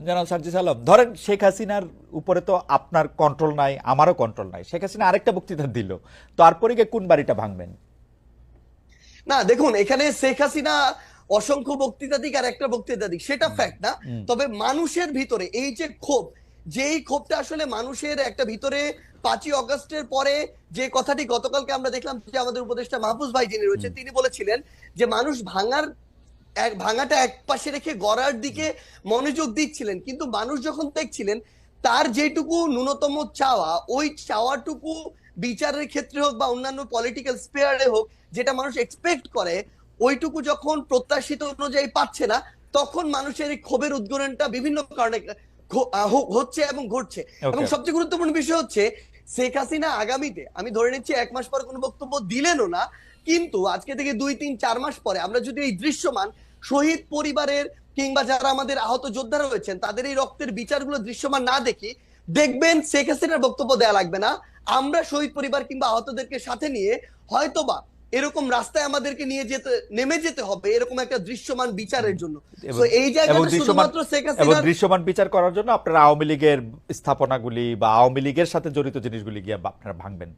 জনাব সার্জিস আলম, ধরেন শেখ হাসিনার উপরে তো আপনার কন্ট্রোল নাই, আমারও কন্ট্রোল নাই। শেখ হাসিনা আরেকটা বক্তৃতা দিল, তারপরে গিয়ে কোন বাড়িটা ভাঙবেন? না দেখুন, এখানে শেখ হাসিনা অসংখ্য বক্তৃতা দিক আর একটা বক্তৃতা দিক, সেটা ফ্যাক্ট না। তবে মানুষের ভিতরে এই যে ক্ষোভ, যেই ক্ষোভটা আসলে মানুষের একটা ভিতরে 5ই অগস্টের পরে, যে কথাটি গতকালকে আমরা দেখলাম যে আমাদের উপদেষ্টা মাহফুজ ভাই যিনি রয়েছে তিনি বলেছিলেন যে মানুষ ভাঙাটা এক পাশে রেখে গড়ার দিকে মনোযোগ দিচ্ছিলেন, কিন্তু মানুষ যখন দেখছিলেন তার যেটুকু ন্যূনতম চাওয়া, ওই চাওয়াটুকু বিচারের ক্ষেত্রে হোক বা অন্যান্য পলিটিক্যাল স্পেয়ারে হোক, যেটা মানুষ এক্সপেক্ট করে, ওইটুকু যখন প্রত্যাশিত অনুযায়ী পাচ্ছে না, তখন মানুষের এই ক্ষোভের উদ্গরণটা বিভিন্ন কারণে হচ্ছে এবং ঘটছে। এবং সবচেয়ে গুরুত্বপূর্ণ বিষয় হচ্ছে শেখ হাসিনা আগামীতে, আমি ধরে নিচ্ছি 1 মাস পর কোনো বক্তব্য দিলেনও না, কিন্তু আজকে থেকে 2, 3, 4 মাস পরে আমরা যদি এই দৃশ্যমান শহীদ পরিবারের কিংবা যারা আমাদের আহত যোদ্ধারা রয়েছেন তাদের এই রক্তের বিচারগুলো দৃশ্যমান না দেখি, দেখবেন শেখ হাসিনার বক্তব্য দেয়া লাগবে না, আমরা শহীদ পরিবার কিংবা আহতদেরকে সাথে নিয়ে হয়তোবা এরকম রাস্তায় আমাদেরকে নিয়ে নেমে যেতে হবে এরকম একটা দৃশ্যমান বিচারের জন্য। তো এই জায়গাটা শুধুমাত্র শেখ হাসিনা দৃশ্যমান বিচার করার জন্য আপনারা আওয়ামী লীগের স্থাপনাগুলি বা আওয়ামী লীগের সাথে জড়িত জিনিসগুলি গিয়ে আপনারা ভাঙবেন।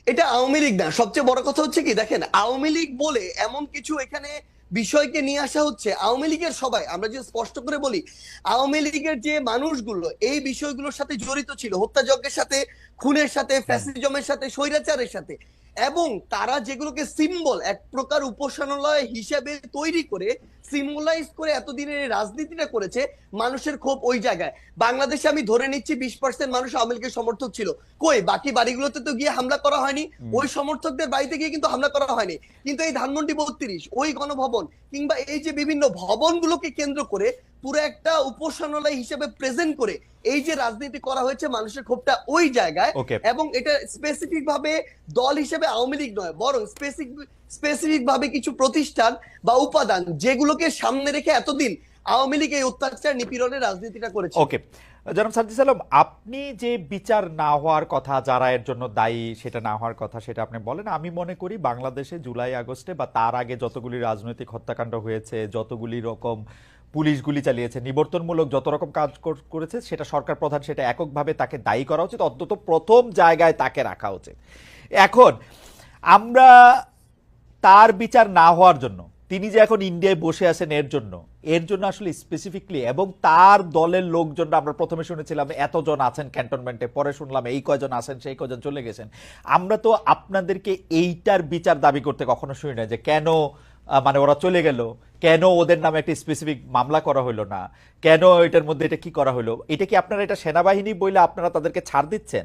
এটা আওয়ামী লীগ না, সবচেয়ে বড় কথা হচ্ছে কি দেখেন, আওয়ামী লীগ বলে এমন কিছু এখানে বিষয়কে নিয়ে আসা হচ্ছে। আওয়ামী লীগের সবাই, আমরা যে স্পষ্ট করে বলি, আওয়ামী লীগের যে মানুষগুলো এই বিষয়গুলোর সাথে জড়িত ছিল, হত্যাযজ্ঞের সাথে, খুনের সাথে, ফ্যাসিজমের সাথে, স্বৈরাচারের সাথে, এবং তারা যেগুলোকে সিম্বল এক প্রকার উপাসনালয় হিসেবে তৈরি করে সিম্বলাইজ করে এতদিনের রাজনীতিটা করেছে, মানুষের ক্ষোভ ওই জায়গায়। বাংলাদেশে আমি ধরে নিচ্ছি 20% মানুষ আওয়ামী লীগের সমর্থক ছিল, কই বাকি বাড়িগুলোতে তো গিয়ে হামলা করা হয়নি, ওই সমর্থকদের বাড়িতে গিয়ে কিন্তু হামলা করা হয়নি। কিন্তু এই ধানমন্ডি 32, ওই গণভবন কিংবা এই যে বিভিন্ন ভবনগুলোকে কেন্দ্র করে পুরো একটা উপাসনালয় হিসেবে প্রেজেন্ট করে এই যে রাজনীতি করা হয়েছে, মানুষের ক্ষোভটা ওই জায়গায়। এবং এটা স্পেসিফিক ভাবে দল হিসেবে আওয়ামী লীগ নয়, বরং স্পেসিফিক ভাবে কিছু প্রতিষ্ঠান বা উপাদান যেগুলোকে সামনে রেখে এতদিন আওয়ামী লীগ এই অত্যাচার নিপীড়নের রাজনীতিটা করেছে। ওকে, জনাব সার্জিস আলম, আপনি যে বিচার না হওয়ার কথা, যারা এর জন্য দায়ী সেটা না হওয়ার কথা, সেটা আপনি বলেন। আমি মনে করি বাংলাদেশে জুলাই আগস্টে বা তার আগে যতগুলি রাজনৈতিক হত্যাকাণ্ড হয়েছে, যতগুলি রকম পুলিশ গুলি চালিয়েছে, নিবর্তনমূলক যত রকম কাজ করেছে, সেটা সরকার প্রধান, সেটা এককভাবে তাকে দায়ী করা উচিত, অন্তত প্রথম জায়গায় তাকে রাখা উচিত। এখন আমরা তার বিচার না হওয়ার জন্য, তিনি যে এখন ইন্ডিয়ায় বসে আছেন এর জন্য আসলে স্পেসিফিকলি, এবং তার দলের লোকজন, আমরা প্রথমে শুনেছিলাম এতজন আছেন ক্যান্টনমেন্টে, পরে শুনলাম এই কয়জন আছেন, সেই কয়জন চলে গেছেন। আমরা তো আপনাদেরকে এইটার বিচার দাবি করতে কখনো শুনি না, যে কেন মানে ওরা চলে গেল, কেন ওদের নামে একটা স্পেসিফিক মামলা করা হলো না, কেন এটার মধ্যে এটা কি করা হলো। এটা কি আপনারা এটা সেনাবাহিনী বলে আপনারা তাদেরকে ছাড় দিচ্ছেন?